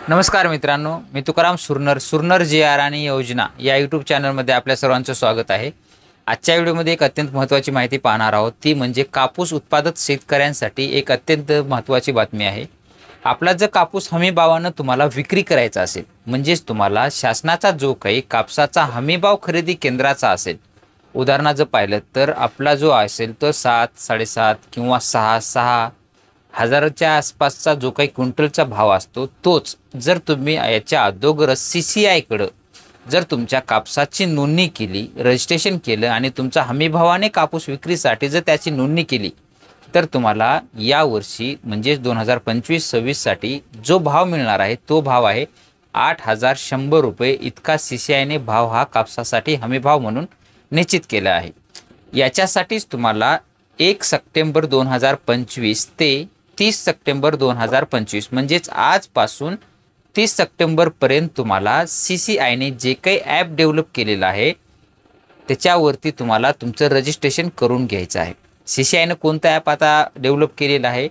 नमस्कार मित्रांनो, मी तुकाराम सुरनर जी आर आणि योजना या यूट्यूब चॅनलमध्ये आपल्या सर्वांचं स्वागत आहे। आजच्या व्हिडिओमध्ये एक अत्यंत महत्त्वाची माहिती पाहणार आहोत, ती म्हणजे कापूस उत्पादक शेतकऱ्यांसाठी एक अत्यंत महत्त्वाची बातमी आहे। आपला जर कापूस हमी भावानं तुम्हाला विक्री करायचा असेल, म्हणजेच तुम्हाला शासनाचा जो काही कापसाचा हमी भाव खरेदी केंद्राचा असेल, उदाहरणार्थ जर पाहिलं तर आपला जो असेल तो 7, 7.5 किंवा 6 हजाराच्या आसपासचा जो काही क्विंटलचा भाव असतो, तोच जर तुम्ही याच्या अगोदर CCI जर तुमच्या कापसाची नोंदणी केली, रजिस्ट्रेशन केलं आणि तुमचा हमीभावाने कापूस विक्रीसाठी जर त्याची नोंदणी केली, तर तुम्हाला यावर्षी म्हणजेच 2025-26 साठी जो भाव मिळणार आहे तो भाव आहे 8,100 रुपये इतका CCIने भाव हा कापसासाठी हमीभाव म्हणून निश्चित केला आहे। याच्यासाठीच तुम्हाला 1 सप्टेंबर 2025 ते 30 सप्टेंबर 2025 म्हणजेच आजपासून 30 सप्टेंबरपर्यंत तुम्हाला CCIने जे काही ॲप डेव्हलप केलेलं आहे त्याच्यावरती तुम्हाला तुमचं रजिस्ट्रेशन करून घ्यायचं आहे। CCIनं कोणतं ॲप आता डेव्हलप केलेलं आहे,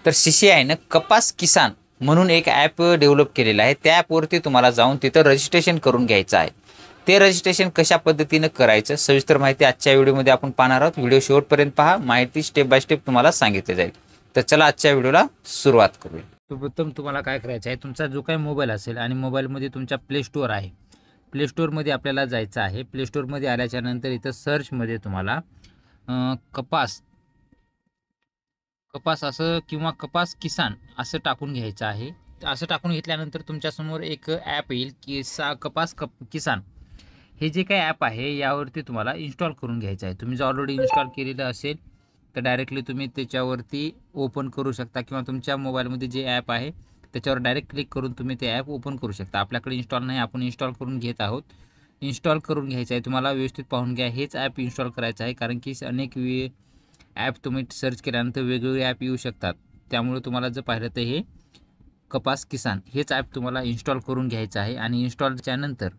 तर CCIनं कपास किसान म्हणून एक ॲप डेव्हलप केलेलं आहे। त्या ॲपवरती तुम्हाला जाऊन तिथं रजिस्ट्रेशन करून घ्यायचं आहे। ते रजिस्ट्रेशन कशा पद्धतीनं करायचं सविस्तर माहिती आजच्या व्हिडिओमध्ये आपण पाहणार आहोत। व्हिडिओ शेवटपर्यंत पहा, माहिती स्टेप बाय स्टेप तुम्हाला सांगितली जाईल। तर चला आजच्या व्हिडिओला सुरुवात करूया। सर्वप्रथम तुम्हाला काय करायचं आहे, तुमचा जो काही मोबाईल असेल आणि मोबाईलमध्ये तुमच्या प्ले स्टोअर आहे, प्ले स्टोअरमध्ये आपल्याला जायचं आहे। प्ले स्टोअरमध्ये आल्याच्या नंतर इथं सर्चमध्ये तुम्हाला कपास असं किंवा कपास किसान असं टाकून घ्यायचं आहे। असं टाकून घेतल्यानंतर तुमच्यासमोर एक ॲप येईल की कपास किसान हे जे काही ॲप आहे यावरती तुम्हाला इन्स्टॉल करून घ्यायचं आहे। तुम्ही जर ऑलरेडी इन्स्टॉल केलेलं असेल तर डायरेक्टली तुम्ही त्याच्यावरती ओपन करू शकता किंवा तुमच्या मोबाईलमध्ये जे ॲप आहे त्याच्यावर डायरेक्ट क्लिक करून तुम्ही ते ॲप ओपन करू शकता। आपल्याकडे इन्स्टॉल नाही, आपण इन्स्टॉल करून घेत आहोत। इन्स्टॉल करून घ्यायचं आहे, तुम्हाला व्यवस्थित पाहून घ्या। हेच ॲप इन्स्टॉल करायचं आहे, कारण की अनेक ॲप तुम्ही सर्च केल्यानंतर वेगवेगळे ॲप येऊ शकतात। त्यामुळे तुम्हाला जर पाहिलं तर हे कपास किसान हेच ॲप तुम्हाला इन्स्टॉल करून घ्यायचं आहे। आणि इन्स्टॉलच्या नंतर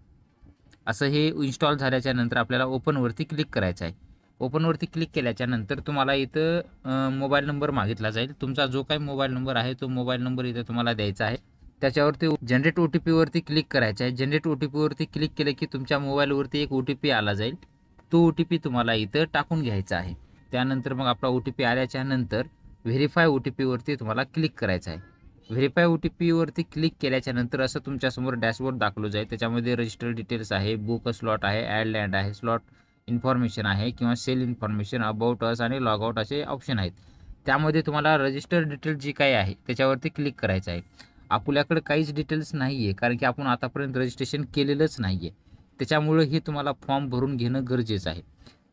असं हे इन्स्टॉल झाल्याच्या नंतर आपल्याला ओपनवरती क्लिक करायचं आहे। ओपनवरती क्लिक केल्याच्या नंतर तुम्हाला इथं मोबाईल नंबर मागितला जाईल। तुमचा जो काही मोबाईल नंबर आहे तो मोबाईल नंबर इथं तुम्हाला द्यायचा आहे। त्याच्यावरती जनरेट OTP वरती क्लिक करायचं आहे। जनरेट OTP वरती क्लिक केलं की तुमच्या मोबाईलवरती एक OTP आला जाईल। तो OTP तुम्हाला इथं टाकून घ्यायचा आहे। त्यानंतर मग आपला OTP आल्याच्या नंतर व्हेरीफाय OTP वरती तुम्हाला क्लिक करायचं आहे। व्हेरीफाय OTP वरती क्लिक केल्याच्या नंतर असं तुमच्यासमोर डॅशबोर्ड दाखवलं जाईल। त्याच्यामध्ये रजिस्टर डिटेल्स आहे, बुक स्लॉट आहे, ॲड लँड आहे, स्लॉट इन्फॉर्मेशन आहे किंवा सेल इन्फॉर्मेशन, अबाउट अस आणि लॉग आउट असे ऑप्शन आहेत। त्यामध्ये तुम्हाला रजिस्टर डिटेल जी काही आहे त्याच्यावरती क्लिक करायचं आहे। आपल्याकडे काहीच डिटेल्स नाही आहे, कारण की आपण आतापर्यंत रजिस्ट्रेशन केलेलंच नाही आहे। त्याच्यामुळे हे तुम्हाला फॉर्म भरून घेणं गरजेचं आहे।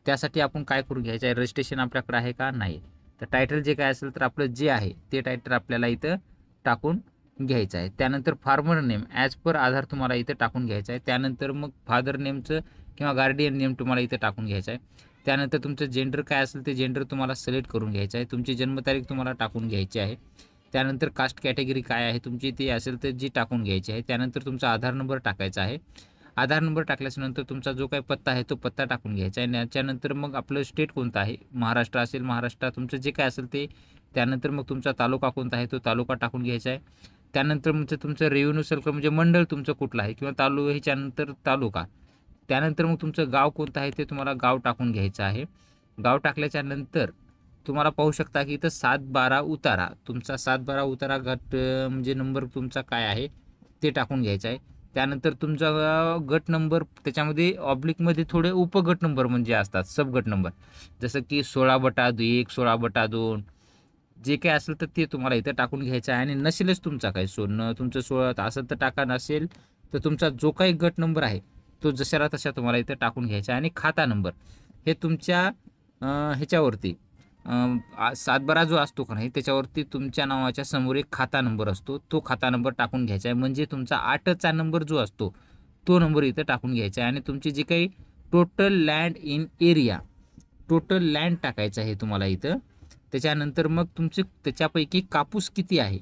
त्यासाठी आपण काय करून घ्यायचं आहे, रजिस्ट्रेशन आपल्याकडे आहे का नाही, तर टायटल जे काय असेल तर आपलं जे आहे ते टायटल आपल्याला इथं टाकून घ्यायचं आहे। त्यानंतर फार्मर नेम ॲज पर आधार तुम्हाला इथं टाकून घ्यायचं आहे। त्यानंतर मग फादर नेमचं किंवा गार्डियन नेम तुम्हाला इथं टाकून घ्यायचं आहे। त्यानंतर तुमचं जेंडर काय असेल ते जेंडर तुम्हाला सिलेक्ट करून घ्यायचं आहे। तुमची जन्मतारीख तुम्हाला टाकून घ्यायची आहे। त्यानंतर कास्ट कॅटेगरी काय आहे तुमची ती असेल तर जी टाकून घ्यायची आहे। त्यानंतर तुमचा आधार नंबर टाकायचा आहे। आधार नंबर टाकल्याच्यानंतर तुमचा जो काही पत्ता आहे तो पत्ता टाकून घ्यायचा आहे। त्याच्यानंतर मग आपलं स्टेट कोणतं आहे, महाराष्ट्र असेल महाराष्ट्र तुमचं जे काय असेल ते। त्यानंतर मग तुमचा तालुका कोणता आहे तो तालुका टाकून घ्यायचा आहे। त्यानंतर म्हणजे तुमचं रेव्हेन्यू सर्कल म्हणजे मंडळ तुमचं कुठलं आहे किंवा ह्याच्यानंतर तालुका। त्यानंतर मग तुमचं गाव कोणतं आहे ते तुम्हाला गाव टाकून घ्यायचं आहे। गाव टाकल्याच्या नंतर तुम्हाला पाहू शकता की इथं 7-12 उतारा, तुमचा 7-12 उतारा गट म्हणजे नंबर तुमचा काय आहे ते टाकून घ्यायचा आहे। त्यानंतर तुमचा गट नंबर, त्याच्यामध्ये ऑब्लिकमध्ये थोडे उपगट नंबर म्हणजे असतात सबगट नंबर, जसं की 16/1, 16/2 जे काही असेल तर ते तुम्हाला इथं टाकून घ्यायचं आहे। आणि नसेलच तुमचा काही तुमचं 16 असेल तर टाका, नसेल तर तुमचा जो काही गट नंबर आहे तो जशाला तशा तुम्हाला इथं टाकून घ्यायचा आहे। आणि खाता नंबर हे तुमच्या ह्याच्यावरती 7-12 जो असतो का नाही त्याच्यावरती तुमच्या नावाच्या समोर एक खाता नंबर असतो, तो खाता नंबर टाकून घ्यायचा आहे। म्हणजे तुमचा 8चा नंबर जो असतो तो नंबर इथं टाकून घ्यायचा आहे। आणि तुमची जी काही total land in area, total land टाकायचं आहे तुम्हाला इथं। त्याच्यानंतर मग तुमचे त्याच्यापैकी कापूस किती आहे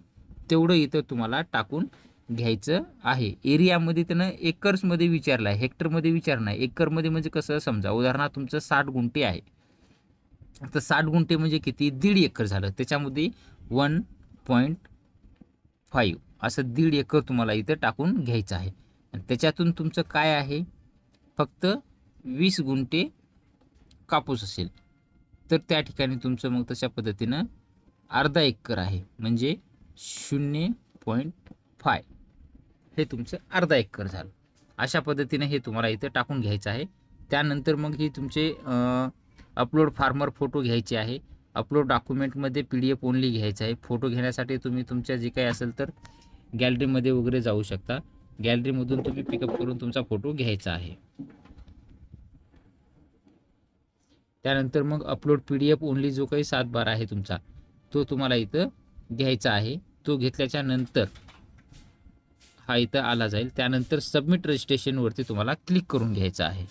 तेवढं इथं तुम्हाला टाकून घ्यायचं आहे। एरियामध्ये त्यानं एकर्समध्ये विचारलं आहे, हेक्टरमध्ये विचार नाही। एकरमध्ये म्हणजे कसं समजा, उदाहरणार्थ तुमचं 60 गुंठे आहे, तर 60 गुंठे म्हणजे किती, 1.5 एकर झालं। त्याच्यामध्ये 1.5 असं 1.5 एकर तुम्हाला इथं टाकून घ्यायचं आहे. आणि त्याच्यातून तुमचं काय आहे, फक्त 20 गुंठे कापूस असेल तर त्या ठिकाणी तुमचं मग तशा पद्धतीनं अर्धा एकर आहे, म्हणजे 0.5 हे तुमचं अर्धा एकर झालं. अशा पद्धतीने हे तुम्हाला इथं टाकून घ्यायचं आहे. त्यानंतर मग ही तुमचे अपलोड फार्मर फोटो घ्यायचे आहे. अपलोड डॉक्युमेंटमध्ये PDF ओनली घ्यायचं आहे. फोटो घेण्यासाठी तुम्ही तुमच्या जे काही असेल तर गॅलरीमध्ये वगैरे जाऊ शकता. गॅलरीमधून तुम्ही पिकअप करून तुमचा फोटो घ्यायचा आहे. त्यानंतर मग अपलोड PDF ओनली जो काही 7/12 आहे तुमचा, तो तुम्हाला इथं घ्यायचा आहे. तो घेतल्याच्या नंतर हा इथं आला जाईल. त्यानंतर सबमिट रजिस्ट्रेशनवरती तुम्हाला क्लिक करून घ्यायचं आहे.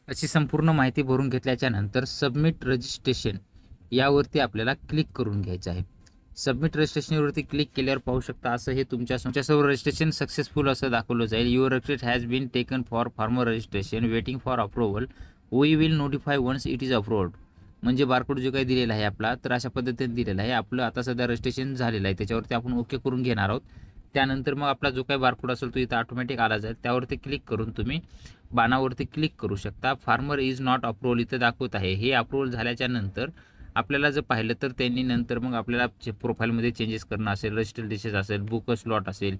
अशी संपूर्ण माहिती भरून घेतल्याच्या नंतर सबमिट रजिस्ट्रेशन यावरती आपल्याला क्लिक करून घ्यायचं आहे. सबमिट रजिस्ट्रेशनवरती क्लिक केल्यावर पाहू शकता असं हे तुमच्या सर्व रजिस्ट्रेशन सक्सेसफुल असं दाखवलं जाईल. Your registration has been taken for farmer registration waiting for approval. We will notify once it is approved. म्हणजे बारकोड जो काही दिलेला आहे आपला, तर अशा पद्धतीने दिलेला आहे. आपलं आता सध्या रजिस्ट्रेशन झालेलं आहे, त्याच्यावरती आपण ओके करून घेणार आहोत. त्यानंतर मग आपला जो काही बारकोड असेल तो इथं ऑटोमॅटिक आला जाईल. त्यावरती क्लिक करून तुम्ही बाणावरती क्लिक करू शकता. फार्मर इज नॉट अप्रूव्हल इथं दाखवत आहे. हे अप्रूव्हल झाल्याच्या नंतर आपल्याला जर पाहिलं तर त्यांनी नंतर मग आपल्याला प्रोफाईलमध्ये चेंजेस करणं असेल, रजिस्टर्ड डिशेस असेल, बुक स्लॉट असेल,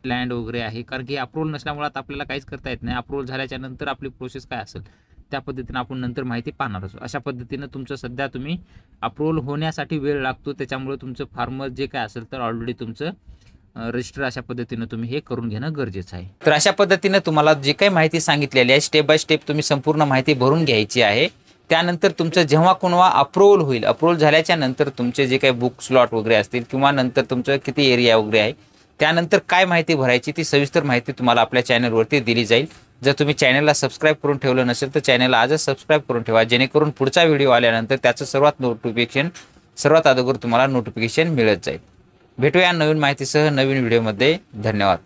लँड वगैरे आहे. कारण की अप्रूव्हल नसल्यामुळे आपल्याला काहीच करता येत नाही. अप्रूव्हल झाल्याच्या नंतर आपली प्रोसेस काय असेल त्या पद्धतीनं आपण नंतर माहिती पाहणार असो. अशा पद्धतीनं तुमचं सध्या तुम्ही अप्रूव्हल होण्यासाठी वेळ लागतो, त्याच्यामुळे तुमचं फार्मर जे काय असेल तर ऑलरेडी तुमचं रजिस्टर अशा पद्धतीनं तुम्ही हे करून घेणं गरजेचं आहे. तर अशा पद्धतीनं तुम्हाला जे काही माहिती सांगितलेली आहे स्टेप बाय स्टेप तुम्ही संपूर्ण माहिती भरून घ्यायची आहे. त्यानंतर तुमचं जेव्हा कोणवा अप्रूव्हल होईल, अप्रूव्हल झाल्याच्या नंतर तुमचे जे काही बुक स्लॉट वगैरे असतील किंवा नंतर तुमचं किती एरिया वगैरे आहे, त्यानंतर काय माहिती भरायची ती सविस्तर माहिती तुम्हाला आपल्या चॅनलवरती दिली जाईल. जर तुम्ही चॅनलला सबस्क्राईब करून ठेवलं नसेल तर चॅनलला आजच सबस्क्राईब करून ठेवा, जेणेकरून पुढचा व्हिडिओ आल्यानंतर त्याचं सर्वात अगोदर तुम्हाला नोटिफिकेशन मिळत जाईल. भेटूया नवीन माहितीसह नवीन व्हिडिओमध्ये. धन्यवाद.